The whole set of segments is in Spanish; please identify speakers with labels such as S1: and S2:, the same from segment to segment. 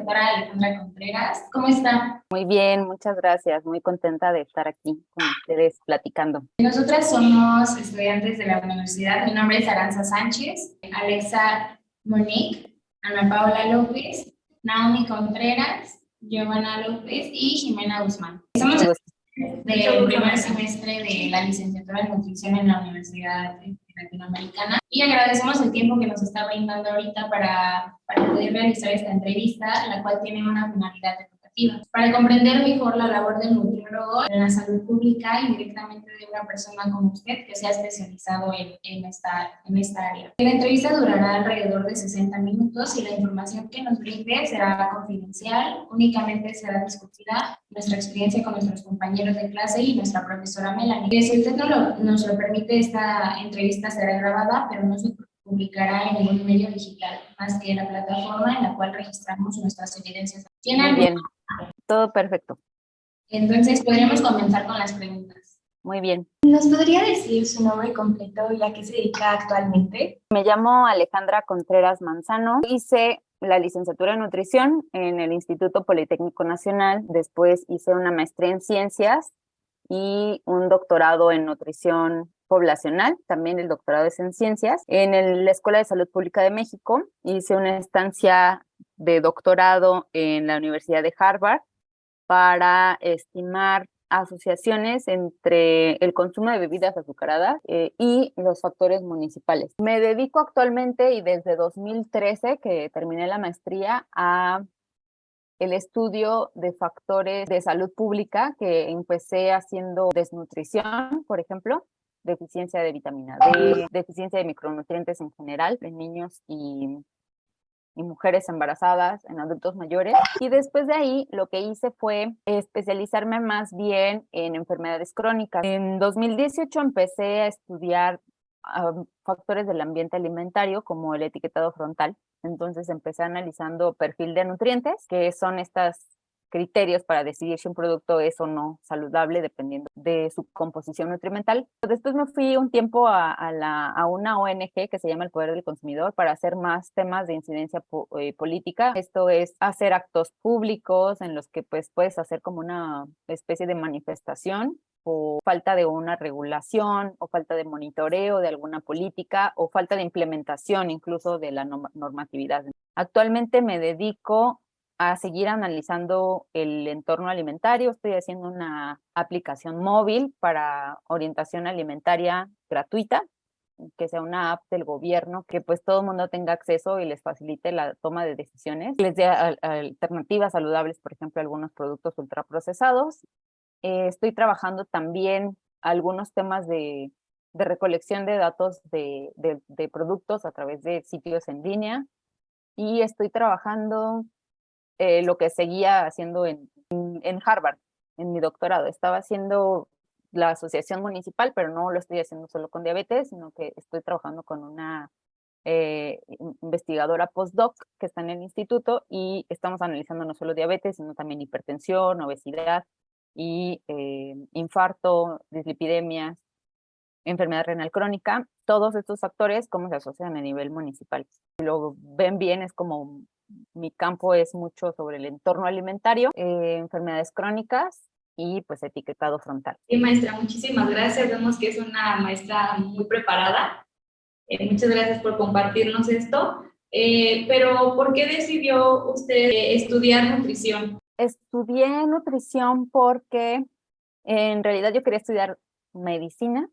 S1: doctora Alejandra Contreras. ¿Cómo está?
S2: Muy bien, muchas gracias. Muy contenta de estar aquí con ustedes platicando.
S1: Nosotras somos estudiantes de la universidad. Mi nombre es Aranza Sánchez, Alexa Monique, Ana Paula López, Naomi Contreras, Giovanna López y Jimena Guzmán. Somos del primer semestre de la licenciatura en nutrición en la Universidad Latinoamericana y agradecemos el tiempo que nos está brindando ahorita para poder realizar esta entrevista, la cual tiene una finalidad educativa, para comprender mejor la labor del nutriólogo en la salud pública y directamente de una persona como usted que se ha especializado en esta área. La entrevista durará alrededor de 60 minutos y la información que nos brinde será confidencial, únicamente será discutida nuestra experiencia con nuestros compañeros de clase y nuestra profesora Melanie. Si usted nos lo permite, esta entrevista será grabada, pero no se publicará en ningún medio digital, más que la plataforma en la cual registramos nuestras evidencias.
S2: Muy bien, todo perfecto.
S1: Entonces, podríamos comenzar con las preguntas.
S2: Muy bien.
S1: ¿Nos podría decir su nombre completo y a qué se dedica actualmente?
S2: Me llamo Alejandra Contreras Manzano. Hice la licenciatura en nutrición en el Instituto Politécnico Nacional. Después hice una maestría en ciencias y un doctorado en nutrición poblacional, también el doctorado es en ciencias. En la Escuela de Salud Pública de México hice una estancia de doctorado en la Universidad de Harvard para estimar asociaciones entre el consumo de bebidas azucaradas y los factores municipales. Me dedico actualmente y desde 2013 que terminé la maestría a el estudio de factores de salud pública, que empecé haciendo desnutrición, por ejemplo, deficiencia de vitamina D, deficiencia de micronutrientes en general en niños y mujeres embarazadas, en adultos mayores. Y después de ahí lo que hice fue especializarme más bien en enfermedades crónicas. En 2018 empecé a estudiar factores del ambiente alimentario como el etiquetado frontal. Entonces empecé analizando perfil de nutrientes, que son estos criterios para decidir si un producto es o no saludable dependiendo de su composición nutrimental. Después me fui un tiempo a una ONG que se llama El Poder del Consumidor para hacer más temas de incidencia política. Esto es hacer actos públicos en los que pues puedes hacer como una especie de manifestación o falta de una regulación o falta de monitoreo de alguna política o falta de implementación incluso de la normatividad. Actualmente me dedico a seguir analizando el entorno alimentario. Estoy haciendo una aplicación móvil para orientación alimentaria gratuita, que sea una app del gobierno que pues todo el mundo tenga acceso y les facilite la toma de decisiones, les dé alternativas saludables, por ejemplo, a algunos productos ultraprocesados. Estoy trabajando también algunos temas de recolección de datos de productos a través de sitios en línea y estoy trabajando lo que seguía haciendo en Harvard, en mi doctorado. Estaba haciendo la asociación municipal, pero no lo estoy haciendo solo con diabetes, sino que estoy trabajando con una investigadora postdoc que está en el instituto y estamos analizando no solo diabetes, sino también hipertensión, obesidad y infarto, dislipidemias, enfermedad renal crónica. Todos estos factores, cómo se asocian a nivel municipal. Si lo ven bien, es como mi campo es mucho sobre el entorno alimentario, enfermedades crónicas y pues etiquetado frontal.
S1: Sí, maestra, muchísimas gracias. Vemos que es una maestra muy preparada. Muchas gracias por compartirnos esto. Pero, ¿por qué decidió usted estudiar nutrición?
S2: Estudié nutrición porque en realidad yo quería estudiar medicina,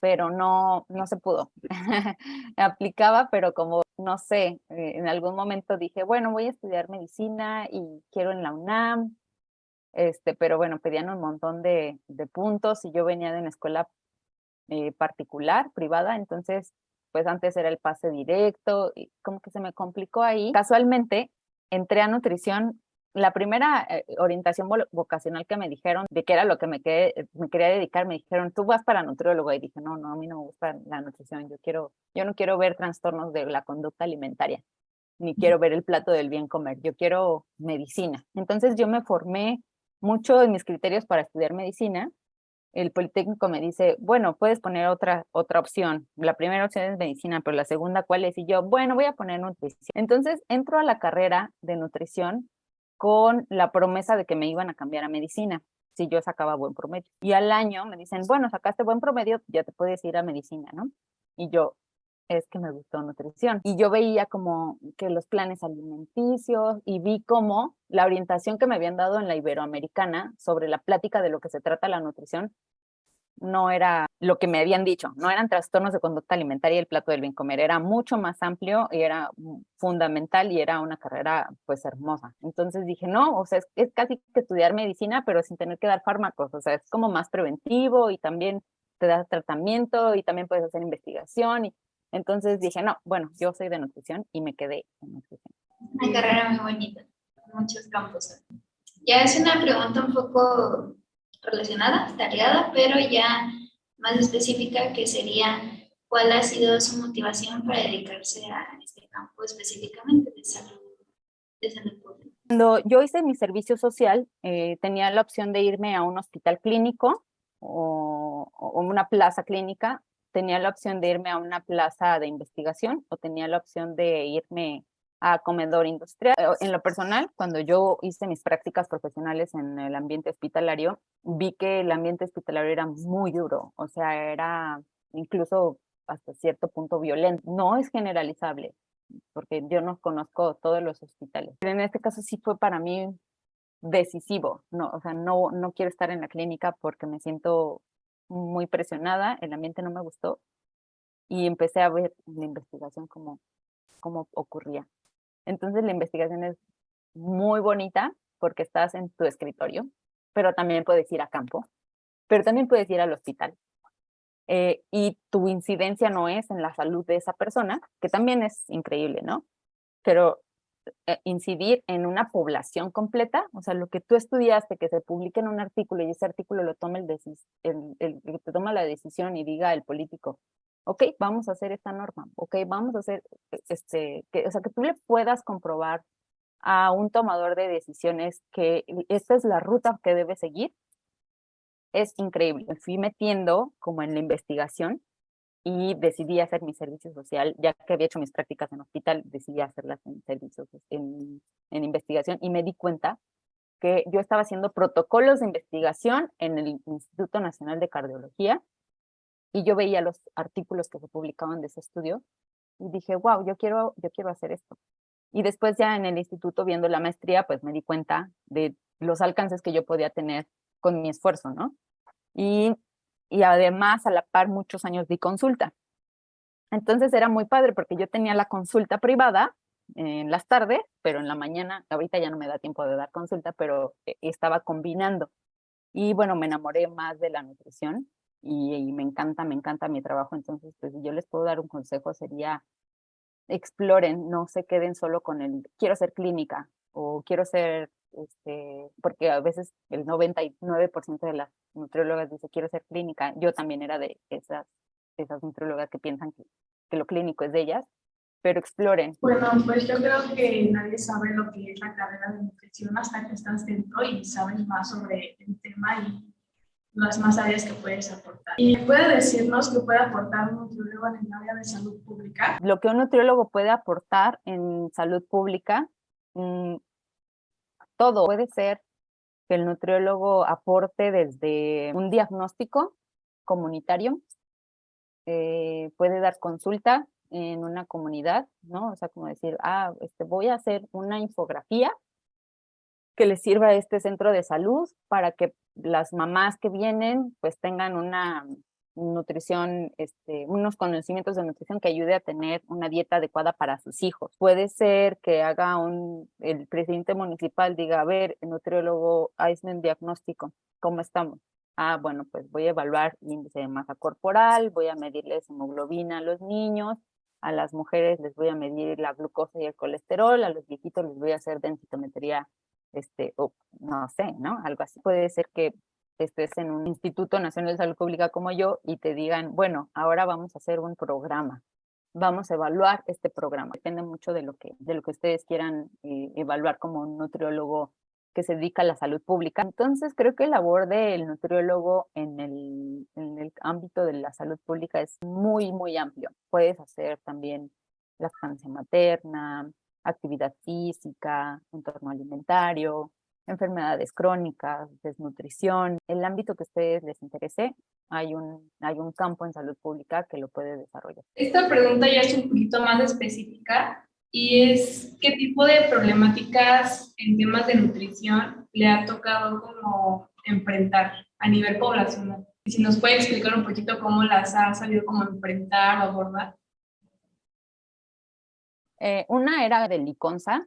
S2: pero no se pudo. Aplicaba, pero como, no sé, en algún momento dije, bueno, voy a estudiar medicina y quiero en la UNAM, pero bueno, pedían un montón de puntos y yo venía de una escuela particular, privada, entonces, pues antes era el pase directo y como que se me complicó ahí. Casualmente, entré a nutrición. La primera orientación vocacional que me dijeron de qué era lo que me quería dedicar, me dijeron, tú vas para nutriólogo. Y dije, no, a mí no me gusta la nutrición, yo no quiero ver trastornos de la conducta alimentaria, ni quiero ver el plato del bien comer, yo quiero medicina. Entonces yo me formé mucho en mis criterios para estudiar medicina el Politécnico me dice, bueno, puedes poner otra opción. La primera opción es medicina, pero la segunda, ¿cuál es? Y yo, bueno, voy a poner nutrición. Entonces entro a la carrera de nutrición con la promesa de que me iban a cambiar a medicina si yo sacaba buen promedio. Y al año me dicen, bueno, sacaste buen promedio, ya te puedes ir a medicina, ¿no? Y yo, es que me gustó nutrición. Y yo veía como que los planes alimenticios y vi como la orientación que me habían dado en la Iberoamericana sobre la plática de lo que se trata la nutrición no era lo que me habían dicho, no eran trastornos de conducta alimentaria y el plato del bien comer, era mucho más amplio y era fundamental y era una carrera pues hermosa. Entonces dije, no, o sea, es casi que estudiar medicina, pero sin tener que dar fármacos, o sea, es como más preventivo y también te da tratamiento y también puedes hacer investigación. Y entonces dije, no, bueno, yo soy de nutrición y me quedé en nutrición.
S1: Una carrera muy bonita, muchos campos. Ya es una pregunta un poco relacionada, tarea, pero ya más específica, que sería, ¿cuál ha sido su motivación para dedicarse a este campo específicamente de salud pública?
S2: Cuando yo hice mi servicio social, tenía la opción de irme a un hospital clínico o una plaza clínica, tenía la opción de irme a una plaza de investigación o tenía la opción de irme a comedor industrial. En lo personal, cuando yo hice mis prácticas profesionales en el ambiente hospitalario, vi que el ambiente hospitalario era muy duro, o sea, era incluso hasta cierto punto violento. No es generalizable, porque yo no conozco todos los hospitales. Pero en este caso sí fue para mí decisivo, no, o sea, no quiero estar en la clínica porque me siento muy presionada, el ambiente no me gustó y empecé a ver la investigación cómo ocurría. Entonces la investigación es muy bonita porque estás en tu escritorio, pero también puedes ir a campo, pero también puedes ir al hospital. Y tu incidencia no es en la salud de esa persona, que también es increíble, ¿no? Pero incidir en una población completa, o sea, lo que tú estudiaste, que se publique en un artículo y ese artículo lo tome el que te toma la decisión y diga el político, ok, vamos a hacer esta norma, ok, vamos a hacer, o sea, que tú le puedas comprobar a un tomador de decisiones que esta es la ruta que debe seguir, es increíble. Me fui metiendo como en la investigación y decidí hacer mi servicio social, ya que había hecho mis prácticas en hospital, decidí hacerlas en servicios, en investigación, y me di cuenta que yo estaba haciendo protocolos de investigación en el Instituto Nacional de Cardiología, y yo veía los artículos que se publicaban de ese estudio, y dije, wow, yo quiero hacer esto. Y después ya en el instituto, viendo la maestría, pues me di cuenta de los alcances que yo podía tener con mi esfuerzo, ¿no? Y, y además, a la par, muchos años di consulta. Entonces era muy padre porque yo tenía la consulta privada en las tardes, pero en la mañana, ahorita ya no me da tiempo de dar consulta, pero estaba combinando. Y bueno, me enamoré más de la nutrición y me encanta mi trabajo. Entonces, pues si yo les puedo dar un consejo, sería exploren, no se queden solo con el quiero ser clínica o quiero ser, porque a veces el 99% de las nutriólogas dice quiero ser clínica. Yo también era de esas nutriólogas que piensan que lo clínico es de ellas, pero exploren.
S3: Bueno, pues yo creo que nadie sabe lo que es la carrera de nutrición hasta que estás dentro y sabes más sobre el tema y las más áreas que puedes aportar. ¿Y puede decirnos qué puede aportar un nutriólogo en el área de salud pública?
S2: Lo que un nutriólogo puede aportar en salud pública, todo puede ser que el nutriólogo aporte desde un diagnóstico comunitario, puede dar consulta en una comunidad, ¿no? O sea, como decir, voy a hacer una infografía que les sirva a este centro de salud para que las mamás que vienen pues tengan una nutrición, unos conocimientos de nutrición que ayude a tener una dieta adecuada para sus hijos. Puede ser que el presidente municipal diga, a ver, el nutriólogo, hazme un diagnóstico, ¿cómo estamos? Bueno, pues voy a evaluar índice de masa corporal, voy a medirles hemoglobina a los niños, a las mujeres les voy a medir la glucosa y el colesterol, a los viejitos les voy a hacer densitometría, o no sé, ¿no? Algo así. Puede ser que estés en un Instituto Nacional de Salud Pública como yo y te digan, bueno, ahora vamos a hacer un programa, vamos a evaluar este programa. Depende mucho de lo que ustedes quieran evaluar como un nutriólogo que se dedica a la salud pública. Entonces, creo que la labor del nutriólogo en el ámbito de la salud pública es muy, muy amplio. Puedes hacer también lactancia materna, actividad física, entorno alimentario, enfermedades crónicas, desnutrición. El ámbito que a ustedes les interese, hay un campo en salud pública que lo puede desarrollar.
S3: Esta pregunta ya es un poquito más específica y es ¿qué tipo de problemáticas en temas de nutrición le ha tocado como enfrentar a nivel poblacional? Y si nos puede explicar un poquito cómo las ha sabido como enfrentar o abordar.
S2: Una era del ICONSA,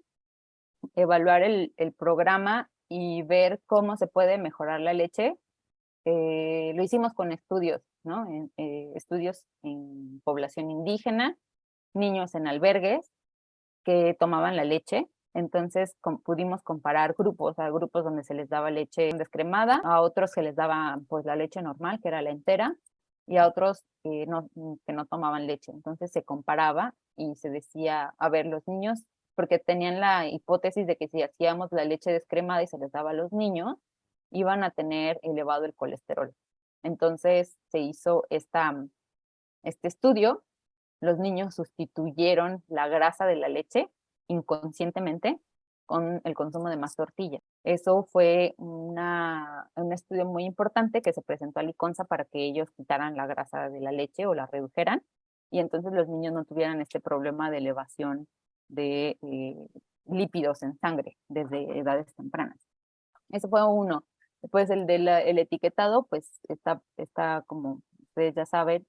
S2: evaluar el programa y ver cómo se puede mejorar la leche. Lo hicimos con estudios, ¿no? Estudios en población indígena, niños en albergues que tomaban la leche. Entonces pudimos comparar grupos, a grupos donde se les daba leche descremada, a otros que les daba pues la leche normal, que era la entera, y a otros que no tomaban leche. Entonces se comparaba y se decía, a ver, los niños, porque tenían la hipótesis de que si hacíamos la leche descremada y se les daba a los niños, iban a tener elevado el colesterol. Entonces se hizo este estudio. Los niños sustituyeron la grasa de la leche inconscientemente con el consumo de más tortilla. Eso fue un estudio muy importante que se presentó al ICONSA para que ellos quitaran la grasa de la leche o la redujeran, y entonces los niños no tuvieran este problema de elevación de lípidos en sangre desde edades tempranas. Eso fue uno. Después el etiquetado, pues está como ustedes ya saben,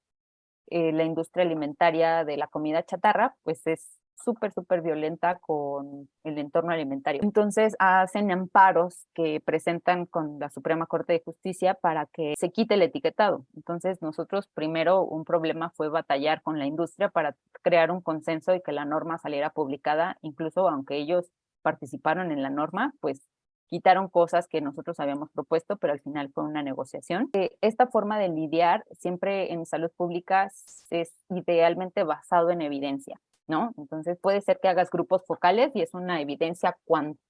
S2: la industria alimentaria de la comida chatarra, pues es súper, súper violenta con el entorno alimentario. Entonces hacen amparos que presentan con la Suprema Corte de Justicia para que se quite el etiquetado. Entonces nosotros primero un problema fue batallar con la industria para crear un consenso y que la norma saliera publicada, incluso aunque ellos participaron en la norma, pues quitaron cosas que nosotros habíamos propuesto, pero al final fue una negociación. Esta forma de lidiar siempre en salud pública es idealmente basado en evidencia, ¿no? Entonces puede ser que hagas grupos focales y es una evidencia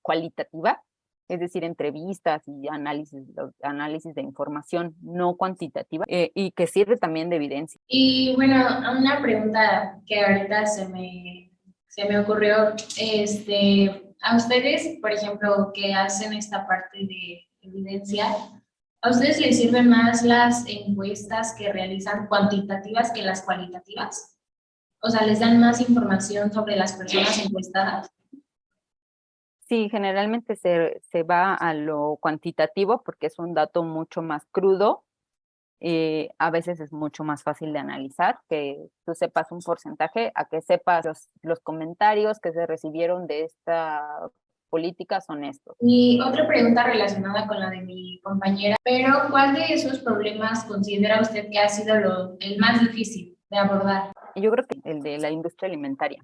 S2: cualitativa, es decir, entrevistas y análisis de información no cuantitativa, y que sirve también de evidencia.
S1: Y bueno, una pregunta que ahorita se me ocurrió, a ustedes, por ejemplo, que hacen esta parte de evidencia, ¿a ustedes les sirven más las encuestas que realizan cuantitativas que las cualitativas? O sea, ¿les dan más información sobre las personas encuestadas?
S2: Sí, generalmente se va a lo cuantitativo porque es un dato mucho más crudo. A veces es mucho más fácil de analizar, que tú sepas un porcentaje, a que sepas los comentarios que se recibieron de esta política son estos.
S1: Y otra pregunta relacionada con la de mi compañera, pero ¿cuál de esos problemas considera usted que ha sido el más difícil de abordar?
S2: Yo creo que el de la industria alimentaria,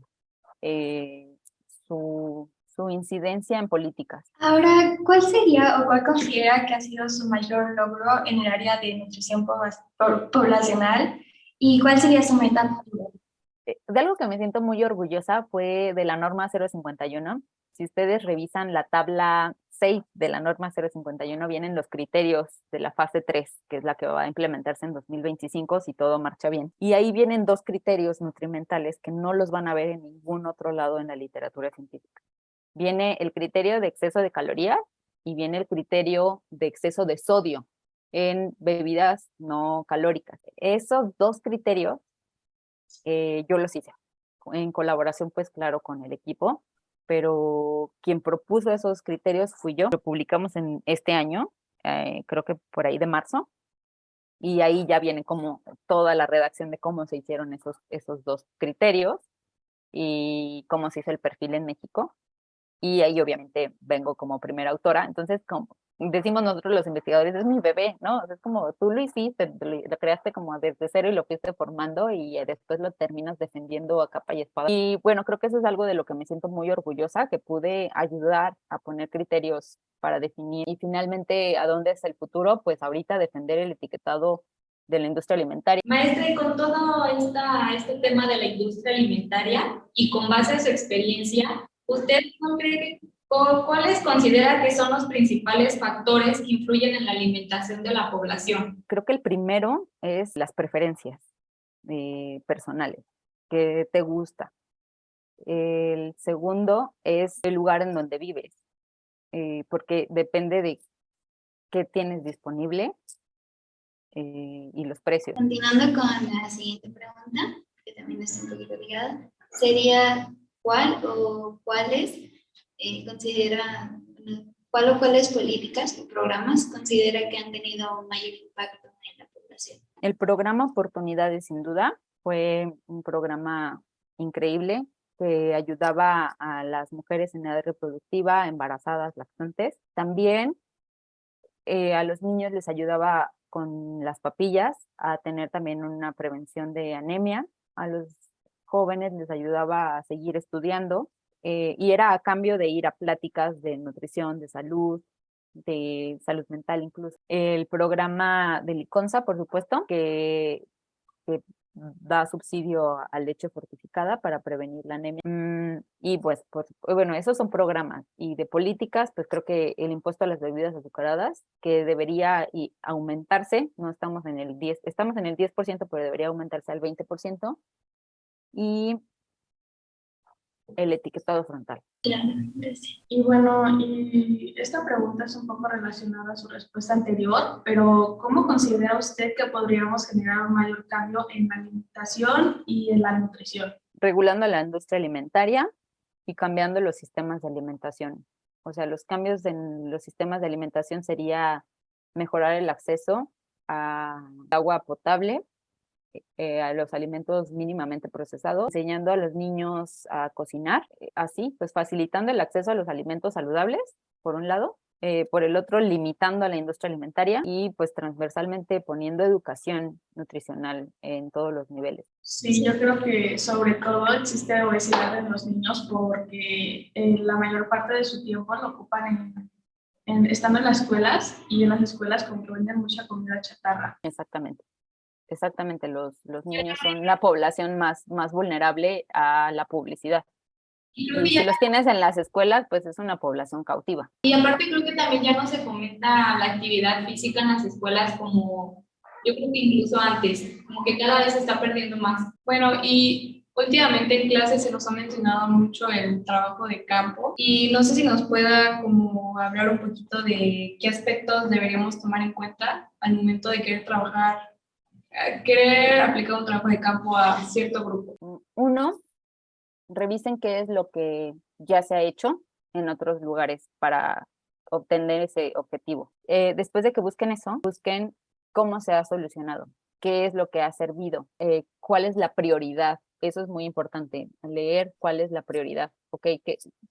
S2: su incidencia en políticas.
S4: Ahora, ¿cuál sería o cuál considera que ha sido su mayor logro en el área de nutrición poblacional y cuál sería su meta futura?
S2: De algo que me siento muy orgullosa fue de la norma 051. Si ustedes revisan la tabla 6 de la norma 051, vienen los criterios de la fase 3, que es la que va a implementarse en 2025 si todo marcha bien. Y ahí vienen 2 criterios nutrimentales que no los van a ver en ningún otro lado en la literatura científica. Viene el criterio de exceso de calorías y viene el criterio de exceso de sodio en bebidas no calóricas. Esos 2 criterios yo los hice en colaboración, pues claro, con el equipo, pero quien propuso esos criterios fui yo. Lo publicamos en este año, creo que por ahí de marzo, y ahí ya viene como toda la redacción de cómo se hicieron esos 2 criterios y cómo se hizo el perfil en México. Y ahí obviamente vengo como primera autora. Entonces, como decimos nosotros los investigadores, es mi bebé, ¿no? Es como tú lo hiciste, lo creaste como desde cero y lo fuiste formando y después lo terminas defendiendo a capa y espada. Y bueno, creo que eso es algo de lo que me siento muy orgullosa, que pude ayudar a poner criterios para definir. Y finalmente, ¿a dónde es el futuro? Pues ahorita defender el etiquetado de la industria alimentaria.
S1: Maestra, y con todo este tema de la industria alimentaria y con base a su experiencia, ¿usted no cree ¿Cuáles considera que son los principales factores que influyen en la alimentación de la población?
S2: Creo que el primero es las preferencias personales, que te gusta. El segundo es el lugar en donde vives, porque depende de qué tienes disponible y los precios.
S5: Continuando con la siguiente pregunta, que también está un poquito ligada, sería ¿cuál o cuáles cuál o cuáles políticas o programas considera que han tenido un mayor impacto en la población?
S2: El programa Oportunidades, sin duda, fue un programa increíble que ayudaba a las mujeres en edad reproductiva, embarazadas, lactantes. También a los niños les ayudaba con las papillas a tener también una prevención de anemia. A los jóvenes les ayudaba a seguir estudiando y era a cambio de ir a pláticas de nutrición, de salud mental incluso. El programa de Liconza, por supuesto, que da subsidio a leche fortificada para prevenir la anemia. Y pues, bueno, esos son programas. Y de políticas, pues creo que el impuesto a las bebidas azucaradas, que debería aumentarse, no estamos en el 10%, estamos en el 10%, pero debería aumentarse al 20%. Y el etiquetado frontal.
S5: Claro, gracias.
S3: Y bueno, y esta pregunta es un poco relacionada a su respuesta anterior, pero ¿cómo considera usted que podríamos generar un mayor cambio en la alimentación y en la nutrición?
S2: Regulando la industria alimentaria y cambiando los sistemas de alimentación. O sea, los cambios en los sistemas de alimentación sería mejorar el acceso a agua potable, a los alimentos mínimamente procesados, enseñando a los niños a cocinar, así, pues facilitando el acceso a los alimentos saludables, por un lado, por el otro, limitando a la industria alimentaria y pues transversalmente poniendo educación nutricional en todos los niveles.
S3: Sí, yo creo que sobre todo existe obesidad en los niños porque la mayor parte de su tiempo lo ocupan estando en las escuelas, y en las escuelas como que venden mucha comida chatarra.
S2: Exactamente. Exactamente, los niños son la población más vulnerable a la publicidad. Y si los tienes en las escuelas, pues es una población cautiva.
S1: Y aparte creo que también ya no se fomenta la actividad física en las escuelas como yo creo que incluso antes, como que cada vez se está perdiendo más. Bueno, y últimamente en clases se nos ha mencionado mucho el trabajo de campo y no sé si nos pueda como hablar un poquito de qué aspectos deberíamos tomar en cuenta al momento de querer aplicar un trabajo de campo a cierto grupo.
S2: Uno, revisen qué es lo que ya se ha hecho en otros lugares para obtener ese objetivo. Después de que busquen eso, busquen cómo se ha solucionado, qué es lo que ha servido, cuál es la prioridad. Eso es muy importante, leer cuál es la prioridad,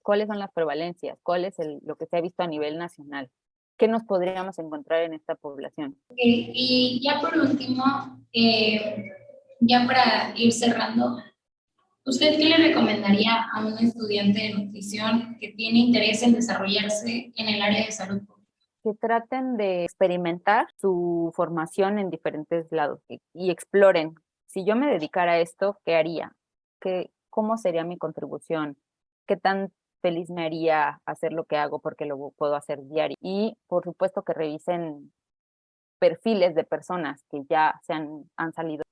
S2: cuáles son las prevalencias, cuál es lo que se ha visto a nivel nacional. ¿Qué nos podríamos encontrar en esta población?
S1: Y ya por último, ya para ir cerrando, ¿usted qué le recomendaría a un estudiante de nutrición que tiene interés en desarrollarse en el área de salud pública?
S2: Que traten de experimentar su formación en diferentes lados y exploren. Si yo me dedicara a esto, ¿qué haría? ¿Cómo sería mi contribución? ¿Qué tan feliz me haría hacer lo que hago porque lo puedo hacer diario? Y por supuesto que revisen perfiles de personas que ya han salido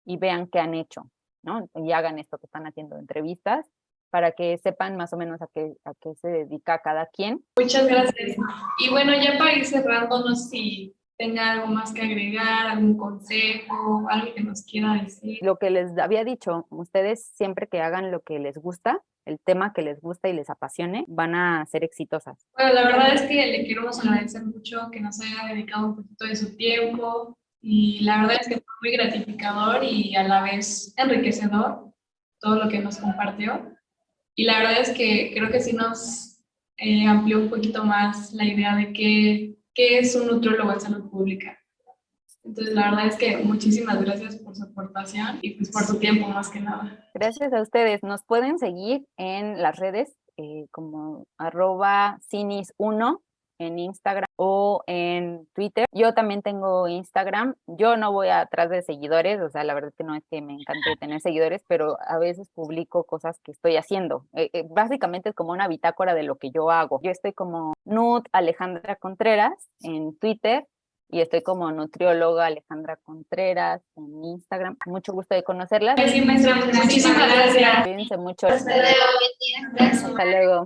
S2: y vean qué han hecho, ¿no? Y hagan esto que están haciendo, entrevistas, para que sepan más o menos a qué se dedica cada quien.
S3: Muchas gracias. Y bueno, ya para ir cerrando, no sé si tenga algo más que agregar, algún consejo, algo que nos quiera decir.
S2: Lo que les había dicho, ustedes siempre que hagan lo que les gusta, el tema que les gusta y les apasione, van a ser exitosas.
S3: Bueno, la verdad es que le queremos agradecer mucho que nos haya dedicado un poquito de su tiempo y la verdad es que fue muy gratificador y a la vez enriquecedor todo lo que nos compartió. Y la verdad es que creo que sí nos amplió un poquito más la idea de qué es un nutriólogo en salud pública. Entonces, la verdad es que muchísimas gracias por su aportación y pues por su tiempo más que nada.
S2: Gracias a ustedes. Nos pueden seguir en las redes como @cinis1 en Instagram o en Twitter. Yo también tengo Instagram. Yo no voy atrás de seguidores, o sea, la verdad que no es que me encante tener seguidores, pero a veces publico cosas que estoy haciendo. Básicamente es como una bitácora de lo que yo hago. Yo estoy como Nut Alejandra Contreras en Twitter y estoy como nutrióloga Alejandra Contreras en Instagram. Mucho gusto de conocerlas.
S4: Sí, maestra, muchísimas gracias.
S2: Cuídense mucho.
S5: Hasta luego, buen día. Gracias.
S2: Hasta luego.